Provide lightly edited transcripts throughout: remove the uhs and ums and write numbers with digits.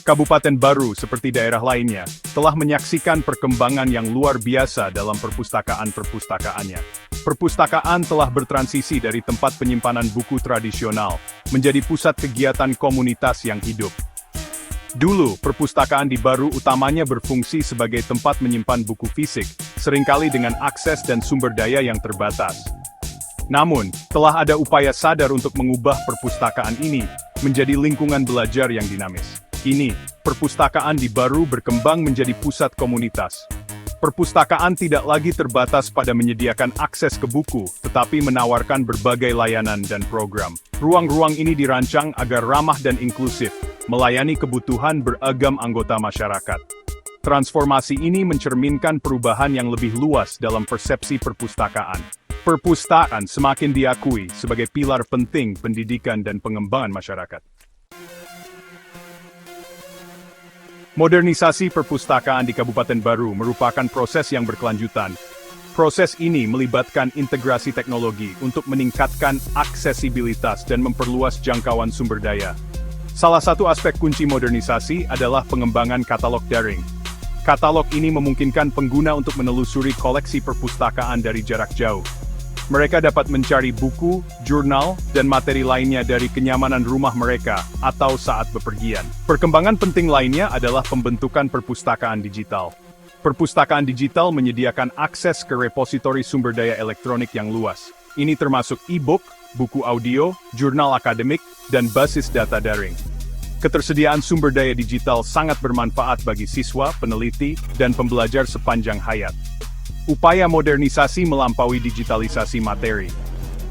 Kabupaten baru seperti daerah lainnya, telah menyaksikan perkembangan yang luar biasa dalam perpustakaan-perpustakaannya. Perpustakaan telah bertransisi dari tempat penyimpanan buku tradisional, menjadi pusat kegiatan komunitas yang hidup. Dulu, perpustakaan di Baru utamanya berfungsi sebagai tempat menyimpan buku fisik, seringkali dengan akses dan sumber daya yang terbatas. Namun, telah ada upaya sadar untuk mengubah perpustakaan ini menjadi lingkungan belajar yang dinamis. Kini, perpustakaan di Baru berkembang menjadi pusat komunitas. Perpustakaan tidak lagi terbatas pada menyediakan akses ke buku, tetapi menawarkan berbagai layanan dan program. Ruang-ruang ini dirancang agar ramah dan inklusif, melayani kebutuhan beragam anggota masyarakat. Transformasi ini mencerminkan perubahan yang lebih luas dalam persepsi perpustakaan. Perpustakaan semakin diakui sebagai pilar penting pendidikan dan pengembangan masyarakat. Modernisasi perpustakaan di Kabupaten Baru merupakan proses yang berkelanjutan. Proses ini melibatkan integrasi teknologi untuk meningkatkan aksesibilitas dan memperluas jangkauan sumber daya. Salah satu aspek kunci modernisasi adalah pengembangan katalog daring. Katalog ini memungkinkan pengguna untuk menelusuri koleksi perpustakaan dari jarak jauh. Mereka dapat mencari buku, jurnal, dan materi lainnya dari kenyamanan rumah mereka atau saat bepergian. Perkembangan penting lainnya adalah pembentukan perpustakaan digital. Perpustakaan digital menyediakan akses ke repositori sumber daya elektronik yang luas. Ini termasuk e-book, buku audio, jurnal akademik, dan basis data daring. Ketersediaan sumber daya digital sangat bermanfaat bagi siswa, peneliti, dan pembelajar sepanjang hayat. Upaya modernisasi melampaui digitalisasi materi.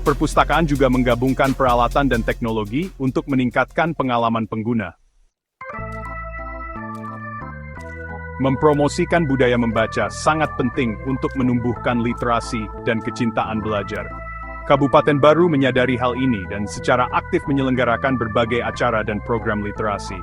Perpustakaan juga menggabungkan peralatan dan teknologi untuk meningkatkan pengalaman pengguna. Mempromosikan budaya membaca sangat penting untuk menumbuhkan literasi dan kecintaan belajar. Kabupaten Baru menyadari hal ini dan secara aktif menyelenggarakan berbagai acara dan program literasi.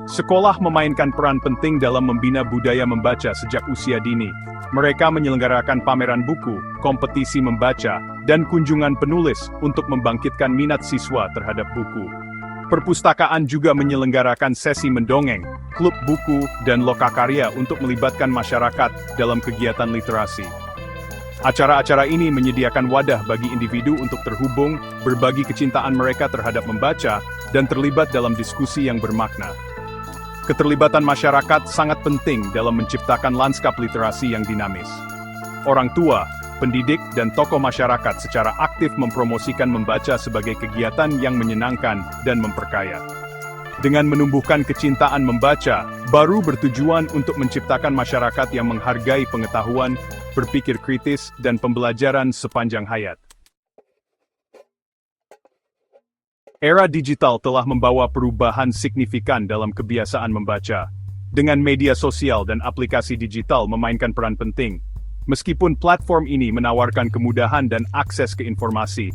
Sekolah memainkan peran penting dalam membina budaya membaca sejak usia dini. Mereka menyelenggarakan pameran buku, kompetisi membaca, dan kunjungan penulis untuk membangkitkan minat siswa terhadap buku. Perpustakaan juga menyelenggarakan sesi mendongeng, klub buku, dan lokakarya untuk melibatkan masyarakat dalam kegiatan literasi. Acara-acara ini menyediakan wadah bagi individu untuk terhubung, berbagi kecintaan mereka terhadap membaca, dan terlibat dalam diskusi yang bermakna. Keterlibatan masyarakat sangat penting dalam menciptakan lanskap literasi yang dinamis. Orang tua, pendidik, dan tokoh masyarakat secara aktif mempromosikan membaca sebagai kegiatan yang menyenangkan dan memperkaya. Dengan menumbuhkan kecintaan membaca, Baru bertujuan untuk menciptakan masyarakat yang menghargai pengetahuan, berpikir kritis, dan pembelajaran sepanjang hayat. Era digital telah membawa perubahan signifikan dalam kebiasaan membaca. Dengan media sosial dan aplikasi digital memainkan peran penting. Meskipun platform ini menawarkan kemudahan dan akses ke informasi,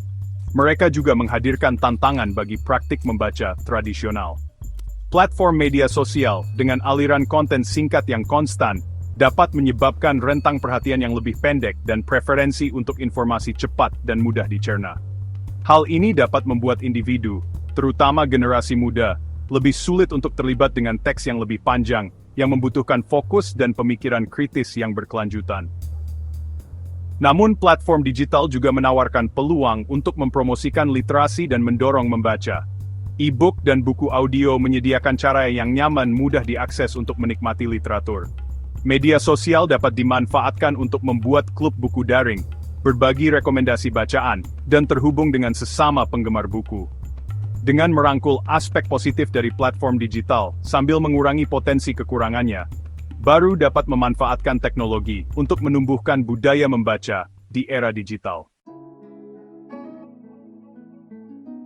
mereka juga menghadirkan tantangan bagi praktik membaca tradisional. Platform media sosial dengan aliran konten singkat yang konstan dapat menyebabkan rentang perhatian yang lebih pendek dan preferensi untuk informasi cepat dan mudah dicerna. Hal ini dapat membuat individu, terutama generasi muda, lebih sulit untuk terlibat dengan teks yang lebih panjang, yang membutuhkan fokus dan pemikiran kritis yang berkelanjutan. Namun platform digital juga menawarkan peluang untuk mempromosikan literasi dan mendorong membaca. E-book dan buku audio menyediakan cara yang nyaman mudah diakses untuk menikmati literatur. Media sosial dapat dimanfaatkan untuk membuat klub buku daring, berbagi rekomendasi bacaan, dan terhubung dengan sesama penggemar buku. Dengan merangkul aspek positif dari platform digital, sambil mengurangi potensi kekurangannya, Baru dapat memanfaatkan teknologi untuk menumbuhkan budaya membaca di era digital.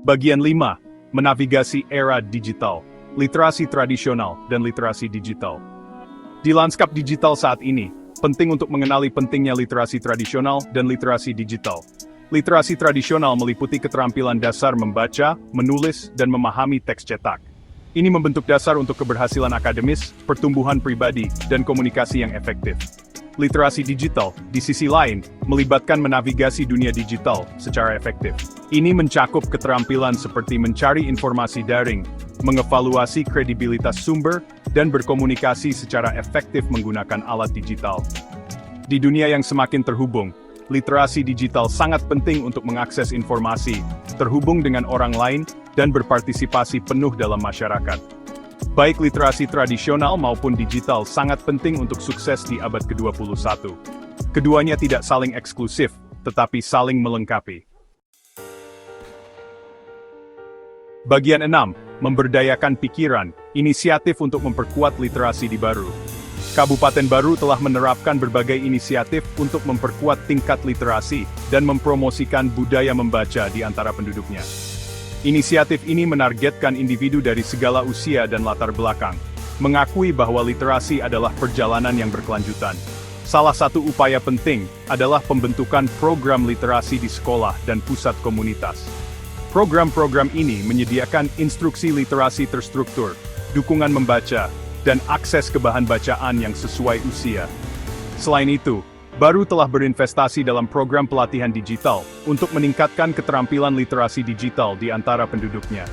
Bagian 5. Menavigasi era digital, literasi tradisional, dan literasi digital. Di lanskap digital saat ini, penting untuk mengenali pentingnya literasi tradisional dan literasi digital. Literasi tradisional meliputi keterampilan dasar membaca, menulis, dan memahami teks cetak. Ini membentuk dasar untuk keberhasilan akademis, pertumbuhan pribadi, dan komunikasi yang efektif. Literasi digital, di sisi lain, melibatkan menavigasi dunia digital secara efektif. Ini mencakup keterampilan seperti mencari informasi daring, mengevaluasi kredibilitas sumber, dan berkomunikasi secara efektif menggunakan alat digital. Di dunia yang semakin terhubung, literasi digital sangat penting untuk mengakses informasi, terhubung dengan orang lain, dan berpartisipasi penuh dalam masyarakat. Baik literasi tradisional maupun digital sangat penting untuk sukses di abad ke-21. Keduanya tidak saling eksklusif, tetapi saling melengkapi. Bagian 6. Memberdayakan pikiran, inisiatif untuk memperkuat literasi di Baru. Kabupaten Baru telah menerapkan berbagai inisiatif untuk memperkuat tingkat literasi dan mempromosikan budaya membaca di antara penduduknya. Inisiatif ini menargetkan individu dari segala usia dan latar belakang, mengakui bahwa literasi adalah perjalanan yang berkelanjutan. Salah satu upaya penting adalah pembentukan program literasi di sekolah dan pusat komunitas. Program-program ini menyediakan instruksi literasi terstruktur, dukungan membaca, dan akses ke bahan bacaan yang sesuai usia. Selain itu, Baru telah berinvestasi dalam program pelatihan digital untuk meningkatkan keterampilan literasi digital di antara penduduknya.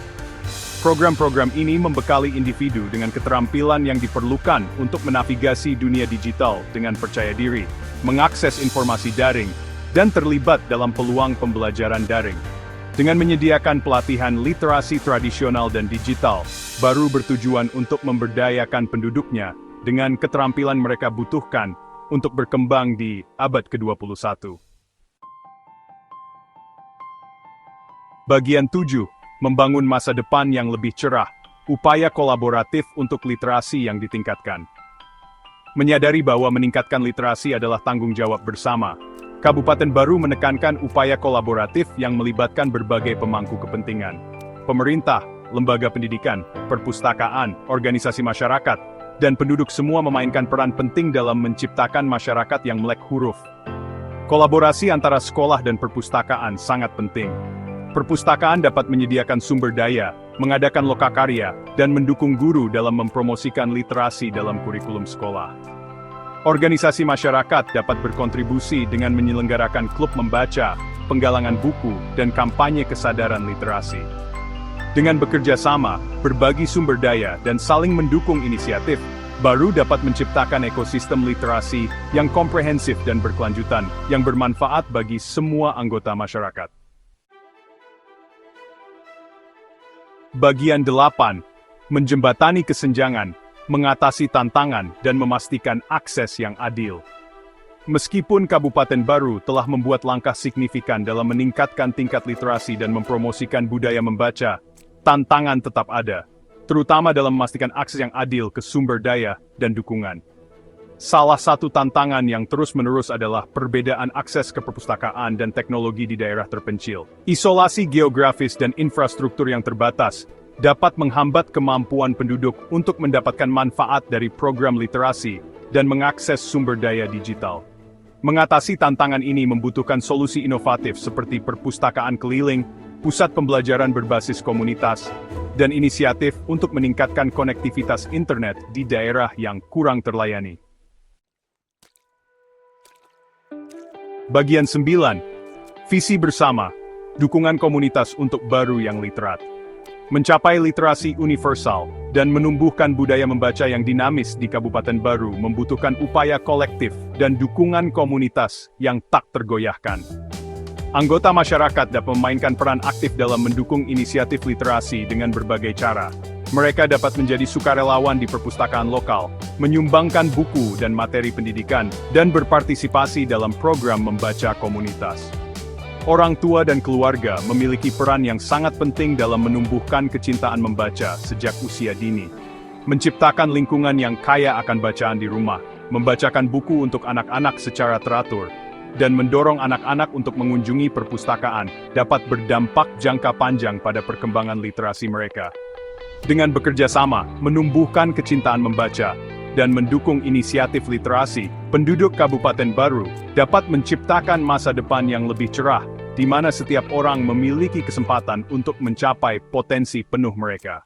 Program-program ini membekali individu dengan keterampilan yang diperlukan untuk menavigasi dunia digital dengan percaya diri, mengakses informasi daring, dan terlibat dalam peluang pembelajaran daring. Dengan menyediakan pelatihan literasi tradisional dan digital, Baru bertujuan untuk memberdayakan penduduknya dengan keterampilan mereka butuhkan untuk berkembang di abad ke-21. Bagian 7. Membangun masa depan yang lebih cerah, upaya kolaboratif untuk literasi yang ditingkatkan. Menyadari bahwa meningkatkan literasi adalah tanggung jawab bersama, Kabupaten Baru menekankan upaya kolaboratif yang melibatkan berbagai pemangku kepentingan. Pemerintah, lembaga pendidikan, perpustakaan, organisasi masyarakat, dan penduduk semua memainkan peran penting dalam menciptakan masyarakat yang melek huruf. Kolaborasi antara sekolah dan perpustakaan sangat penting. Perpustakaan dapat menyediakan sumber daya, mengadakan lokakarya, dan mendukung guru dalam mempromosikan literasi dalam kurikulum sekolah. Organisasi masyarakat dapat berkontribusi dengan menyelenggarakan klub membaca, penggalangan buku, dan kampanye kesadaran literasi. Dengan bekerja sama, berbagi sumber daya, dan saling mendukung inisiatif, Baru dapat menciptakan ekosistem literasi yang komprehensif dan berkelanjutan, yang bermanfaat bagi semua anggota masyarakat. Bagian 8. Menjembatani kesenjangan, mengatasi tantangan, dan memastikan akses yang adil. Meskipun Kabupaten Baru telah membuat langkah signifikan dalam meningkatkan tingkat literasi dan mempromosikan budaya membaca, tantangan tetap ada, terutama dalam memastikan akses yang adil ke sumber daya dan dukungan. Salah satu tantangan yang terus-menerus adalah perbedaan akses ke perpustakaan dan teknologi di daerah terpencil. Isolasi geografis dan infrastruktur yang terbatas dapat menghambat kemampuan penduduk untuk mendapatkan manfaat dari program literasi dan mengakses sumber daya digital. Mengatasi tantangan ini membutuhkan solusi inovatif seperti perpustakaan keliling, pusat pembelajaran berbasis komunitas, dan inisiatif untuk meningkatkan konektivitas internet di daerah yang kurang terlayani. Bagian 9. Visi bersama, dukungan komunitas untuk Baru yang literat. Mencapai literasi universal dan menumbuhkan budaya membaca yang dinamis di Kabupaten Baru membutuhkan upaya kolektif dan dukungan komunitas yang tak tergoyahkan. Anggota masyarakat dapat memainkan peran aktif dalam mendukung inisiatif literasi dengan berbagai cara. Mereka dapat menjadi sukarelawan di perpustakaan lokal, menyumbangkan buku dan materi pendidikan, dan berpartisipasi dalam program membaca komunitas. Orang tua dan keluarga memiliki peran yang sangat penting dalam menumbuhkan kecintaan membaca sejak usia dini. Menciptakan lingkungan yang kaya akan bacaan di rumah, membacakan buku untuk anak-anak secara teratur, dan mendorong anak-anak untuk mengunjungi perpustakaan dapat berdampak jangka panjang pada perkembangan literasi mereka. Dengan bekerja sama, menumbuhkan kecintaan membaca, dan mendukung inisiatif literasi, penduduk Kabupaten Baru dapat menciptakan masa depan yang lebih cerah, di mana setiap orang memiliki kesempatan untuk mencapai potensi penuh mereka.